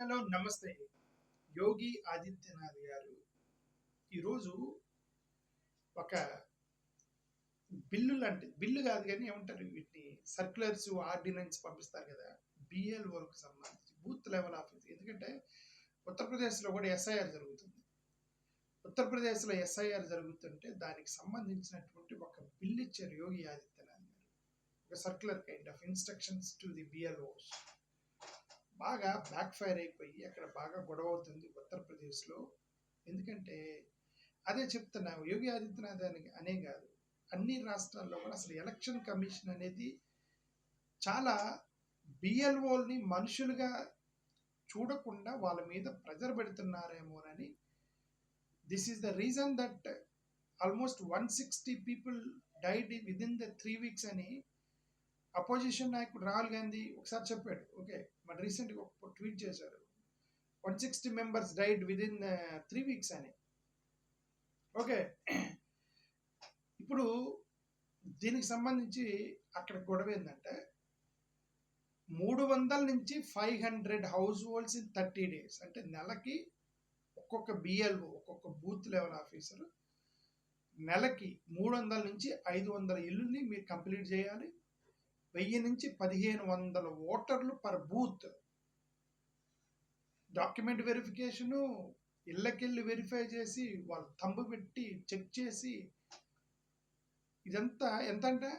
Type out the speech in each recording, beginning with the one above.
Hello నమస్తే. యోగి ఆదిత్యనాథ్ గారు ఈరోజు ఒక బిల్లు లాంటి బిల్లు కాదు కానీ ఏమంటారు వీటిని సర్క్యులర్స్ ఆర్డినెన్స్ పంపిస్తారు కదా. బిఎల్ఓకి సంబంధించి బూత్ లెవెల్ ఆఫీస్. ఎందుకంటే ఉత్తరప్రదేశ్లో కూడా ఎస్ఐఆర్ జరుగుతుంది. ఉత్తరప్రదేశ్లో ఎస్ఐఆర్ జరుగుతుంటే దానికి సంబంధించినటువంటి ఒక బిల్లు ఇచ్చారు యోగి ఆదిత్యనాథ్ గారు. ఒక circular kind of instructions to the BLOs. బాగా బ్యాక్ ఫైర్ అయిపోయి అక్కడ బాగా గొడవ అవుతుంది ఉత్తరప్రదేశ్లో. ఎందుకంటే అదే చెప్తున్నా, యోగి ఆదిత్యనాథ్ అనే కాదు, అన్ని రాష్ట్రాల్లో కూడా అసలు ఎలక్షన్ కమిషన్ అనేది చాలా బిఎల్ఓల్ని మనుషులుగా చూడకుండా వాళ్ళ మీద ప్రెజర్ పెడుతున్నారేమోనని. This is the reason that almost 160 people died with in the 3 weeks అని అపోజిషన్ నాయకుడు రాహుల్ గాంధీ ఒకసారి చెప్పాడు. ఓకే, మన రీసెంట్గా ఒక ట్వీట్ చేశారు, 160 members died with in 3 weeks అని. ఓకే, ఇప్పుడు దీనికి సంబంధించి అక్కడ గొడవ ఏంటంటే 300 నుంచి 500 హౌస్ హోల్డ్స్ ఇన్ 30 days. అంటే నెలకి ఒక్కొక్క బిఎల్ఓ, ఒక్కొక్క బూత్ లెవెల్ ఆఫీసర్ నెలకి 300 నుంచి 500 ఇల్లుని మీరు కంప్లీట్ చేయాలి. 1000 నుంచి 1500 ఓటర్లు పర్ బూత్. డాక్యుమెంట్ వెరిఫికేషను, ఇళ్ళకెళ్ళి వెరిఫై చేసి వాళ్ళ తంబు పెట్టి చెక్ చేసి, ఇదంతా ఎంత అంటే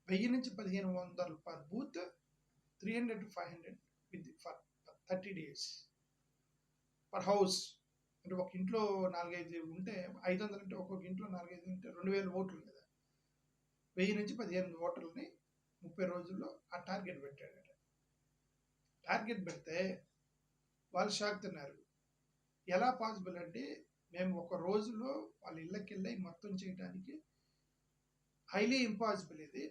1000 నుంచి 1500 per booth, 300 to 500 with for 30 days per house. అంటే ఒక ఇంట్లో 4-5 ఉంటే 500 అంటే ఒక్కొక్క ఇంట్లో 4-5 ఉంటే 2000 ఓట్లు కదా. 1000 నుంచి 15 ఓటర్లని 30 రోజుల్లో ఆ టార్గెట్ పెట్టాడు. టార్గెట్ పెడితే వాళ్ళు షాక్ తిన్నారు. ఎలా పాసిబుల్ అంటే మేము ఒక రోజులో వాళ్ళ ఇళ్ళకి వెళ్ళి మొత్తం చేయడానికి హైలీ ఇంపాసిబుల్. ఇది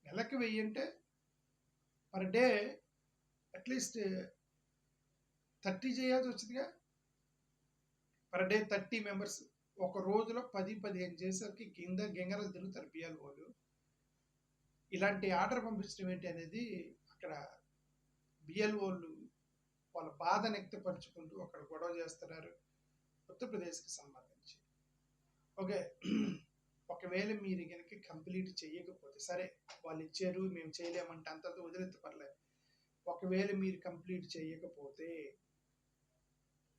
నెలకి 1000 అంటే పర్ డే అట్లీస్ట్ 30 చేయాల్సి వచ్చిందిగా. Per day 30 members. ఒక రోజులో 10-15 చేసరికి కింద గెంగరలు తిరుగుతారు బిఎల్ఓలు. ఇలాంటి ఆర్డర్ పంపించడం ఏంటి అనేది అక్కడ బిఎల్ఓలు వాళ్ళ బాధను వ్యక్తపరుచుకుంటూ అక్కడ గొడవ చేస్తున్నారు ఉత్తరప్రదేశ్కి సంబంధించి. ఓకే, ఒకవేళ మీరు కనుక కంప్లీట్ చేయకపోతే, సరే వాళ్ళు ఇచ్చారు మేము చేయలేమంటే అంతతో వదిలేస్తే పర్లేదు. ఒకవేళ మీరు కంప్లీట్ చేయకపోతే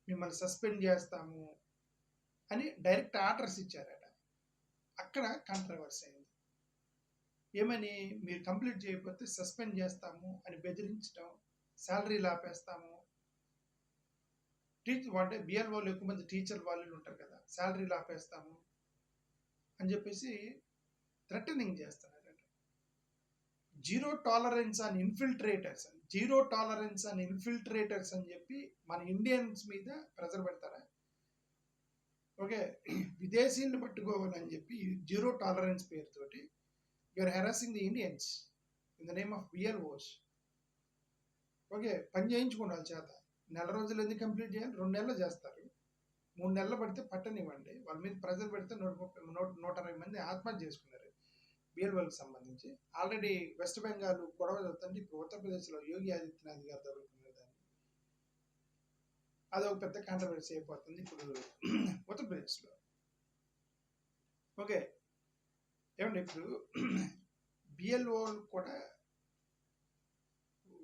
మిమ్మల్ని సస్పెండ్ చేస్తాము అని డైరెక్ట్ ఆర్డర్స్ ఇచ్చారట. అక్కడ కాంట్రవర్సీ అయింది. ఏమని, మీరు కంప్లీట్ చేయకపోతే సస్పెండ్ చేస్తాము అని బెదిరించడం, శాలరీలు ఆపేస్తాము. అంటే బిఎల్ఓలు ఎక్కువ మంది టీచర్ వాళ్ళు ఉంటారు కదా, శాలరీలు ఆపేస్తాము అని చెప్పేసి థ్రెటనింగ్ చేస్తున్నారట. Zero tolerance on infiltrators, zero tolerance on infiltrators అని చెప్పి మన ఇండియన్స్ మీద ప్రెజర్ పెడతారా? ఓకే, విదేశీయులను పట్టుకోవాలని చెప్పి జీరో టాలరెన్స్ పేరుతోటి you are harassing the Indians in the name of BLOs. Okay, పని చేయించుకోండి వాళ్ళ చేత. నెల రోజులు ఎందుకు కంప్లీట్ చేయాలి? 2 నెలలు చేస్తారు. 3 నెలలు పడితే పట్టనివ్వండి. వాళ్ళ మీద ప్రెజర్ పెడితే 120 మంది ఆత్మహత్య చేసుకున్నారు బిఎల్ఓలకు సంబంధించి. ఆల్రెడీ వెస్ట్ బెంగాల్ గొడవ జరుగుతుంది. ఇప్పుడు ఉత్తరప్రదేశ్లో యోగి ఆదిత్యనాథ్ గారు జరుగుతున్నారు. దాన్ని అదొక పెద్ద కాంట్రవర్సీ అయిపోతుంది ఇప్పుడు ఉత్తరప్రదేశ్లో. ఓకే, ఏమండి ఇప్పుడు బిఎల్ఓ కూడా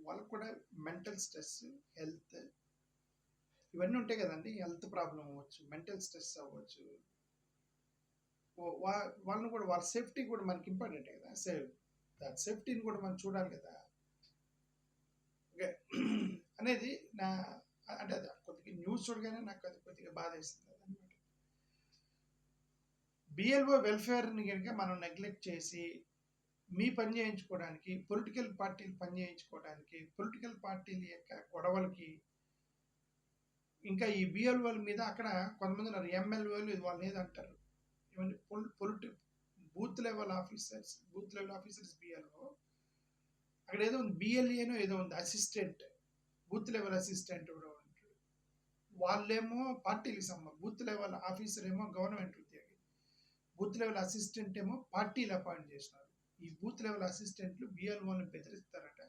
వాళ్ళకు కూడా మెంటల్ స్ట్రెస్, హెల్త్ ఇవన్నీ ఉంటాయి కదండి. హెల్త్ ప్రాబ్లం అవ్వచ్చు, మెంటల్ స్ట్రెస్ అవ్వచ్చు. వాళ్ళని కూడా వాళ్ళ సేఫ్టీ కూడా మనకి ఇంపార్టెంట్ కదా. సేఫ్టీని కూడా మనం చూడాలి కదా. ఓకే అనేది నా అంటే అది కొద్దిగా న్యూస్ చూడగానే నాకు అది కొద్దిగా బాధ వేస్తుంది అనమాట. బిఎల్ఓ వెల్ఫేర్ని కనుక మనం నెగ్లెక్ట్ చేసి మీ పని చేయించుకోవడానికి, పొలిటికల్ పార్టీలు పని చేయించుకోవడానికి, పొలిటికల్ పార్టీల యొక్క గొడవలకి, ఇంకా ఈ బిఎల్ఓల మీద అక్కడ కొంతమంది ఉన్నారు ఎమ్మెల్యేలు, ఇది వాళ్ళు ఏదంటారు ఇవన్నీ బూత్ లెవెల్ ఆఫీసర్స్ బిఎల్ఓ. అక్కడ ఏదో ఉంది బిఎల్ఏనో ఏదో ఉంది, అసిస్టెంట్, బూత్ లెవెల్ అసిస్టెంట్ కూడా ఉంటారు. వాళ్ళేమో పార్టీలకు సంబంధం. బూత్ లెవెల్ ఆఫీసర్ ఏమో గవర్నమెంట్ ఉద్యోగి, బూత్ లెవెల్ అసిస్టెంట్ ఏమో పార్టీలు అపాయింట్ చేసినారు. ఈ బూత్ లెవెల్ అసిస్టెంట్లు బిఎల్ఓని బెదిరిస్తారట.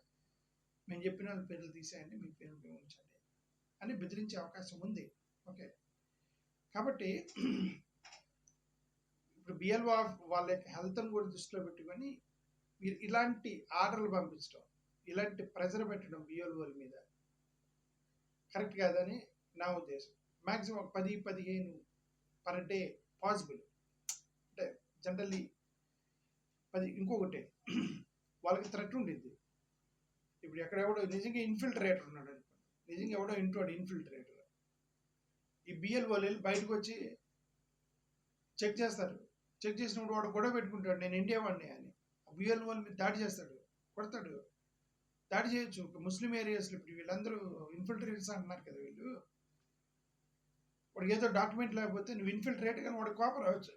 మేము చెప్పిన వాళ్ళ పేర్లు తీసేయండి, మీ పేర్లు మేము ఉంచండి అని బెదిరించే అవకాశం ఉంది. ఓకే, కాబట్టి ఇప్పుడు బిఎల్ఓ వాళ్ళ యొక్క హెల్త్ని కూడా దృష్టిలో పెట్టుకొని మీరు ఇలాంటి ఆర్డర్లు పంపించడం, ఇలాంటి ప్రెజర్ పెట్టడం బిఎల్ఓల మీద కరెక్ట్ కాదని నా ఉద్దేశం. Maximum 10-15 per day possible. అంటే జనరల్లీ 10. ఇంకొకటి వాళ్ళకి థ్రెట్ ఉండిద్ది. ఇప్పుడు ఎక్కడెవడో నిజంగా ఇన్ఫిల్ట్రేటర్ ఉన్నాడు అనుకోండి, నిజంగా ఎవడో ఇంటోడు ఇన్ఫిల్ట్రేటర్, ఈ బిఎల్ఓలు వెళ్ళి బయటకు వచ్చి చెక్ చేస్తారు. చెక్ చేసినప్పుడు వాడు గొడవ పెట్టుకుంటాడు, నేను ఇండియా వాడిని అని. బిఎల్ఓల మీద దాడి చేస్తాడు, కొడతాడు, దాడి చేయొచ్చు. ముస్లిం ఏరియాస్లో ఇప్పుడు వీళ్ళందరూ ఇన్ఫిల్ట్రేటర్స్ అంటున్నారు కదా, వీళ్ళు వాడికి ఏదో డాక్యుమెంట్ లేకపోతే నువ్వు ఇన్ఫిల్ట్రేట్ కానీ వాడికి కోపం రావచ్చు.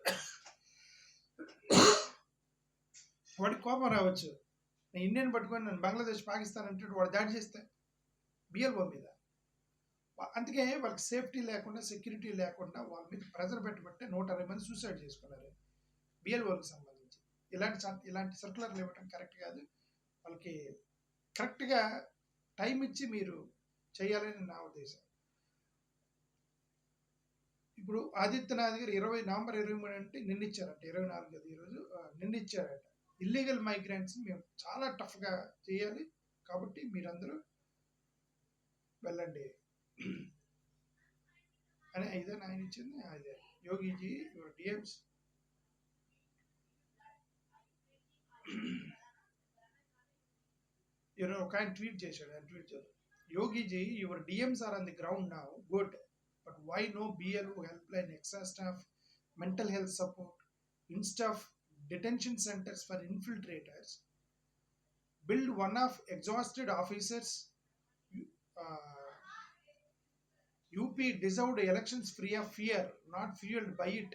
వాడికి కోపం రావచ్చు, నేను ఇండియన్ పట్టుకొని నేను బంగ్లాదేశ్ పాకిస్తాన్ అంటే వాడు దాడి చేస్తే బిఎల్ఓ మీద. అందుకే వాళ్ళకి సేఫ్టీ లేకుండా, సెక్యూరిటీ లేకుండా వాళ్ళ మీద ప్రెజర్ పెట్టబట్టే 160 మంది సూసైడ్ చేసుకున్నారు బిఎల్ఓకి సంబంధించి. ఇలాంటి సర్కులర్లు ఇవ్వడం కరెక్ట్ కాదు. వాళ్ళకి కరెక్ట్గా టైం ఇచ్చి మీరు చేయాలని నా ఉద్దేశం. ఇప్పుడు ఆదిత్యనాథ్ గారు నవంబర్ 23 అంటే నిన్నిచ్చారంట, 24 కదా ఈరోజు, నిన్నిచ్చారంట. ఇల్లీగల్ మైగ్రెంట్స్ మేము చాలా టఫ్గా చేయాలి, కాబట్టి మీరందరూ వెళ్ళండి అని ఇదే ఆయన ఇచ్చింది. అదే యోగిజీ యువర్ డిఎమ్స్ ఒక ఆయన ట్వీట్ చేశాడు. ఆయన ట్వీట్ చేశాడు, Yogiji your DMs are on the ground now, good, but why no BLO helpline, extra staff, mental health support, in-staff detention centers for infiltrators, build one of exhausted officers, UP deserved elections free of fear, not fueled by it.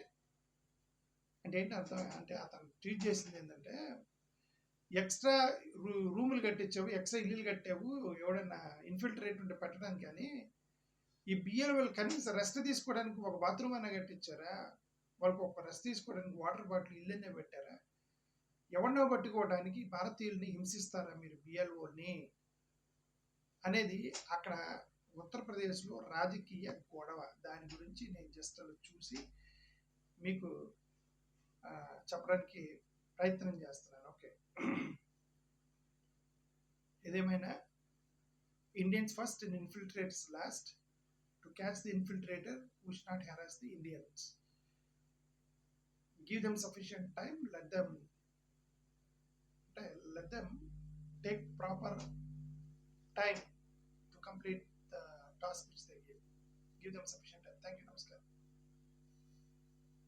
అంటే ఏంటి అర్థం అంటే, అతను tweet చేసింది ఏంటంటే, extra రూములు కట్టించావు, extra ఇల్లులు కట్టావు ఎవడన్నా ఇన్ఫిల్ట్రేట్ ఉంటే పెట్టడానికి, కానీ ఈ బిఎల్ఓలు కనీసం రెస్ట్ తీసుకోవడానికి ఒక బాత్రూమ్ అయినా కట్టించారా? వాళ్ళకి ఒక రెస్ట్ తీసుకోవడానికి వాటర్ బాటిల్ ఇల్లనే పెట్టారా? ఎవరినో పట్టుకోవడానికి భారతీయుల్ని హింసిస్తారా మీరు బిఎల్ఓని అనేది అక్కడ ఉత్తరప్రదేశ్లో రాజకీయ గొడవ. దాని గురించి నేను జస్ట్ అలా చూసి మీకు చెప్పడానికి ప్రయత్నం చేస్తున్నాను. ఓకే, ఏదేమైనా Indians first and infiltrators last. To catch the infiltrator who should not harass the Indians. Give them sufficient time. Let them take proper time to complete the task which they give. Give them sufficient time. Thank you. Namaskar.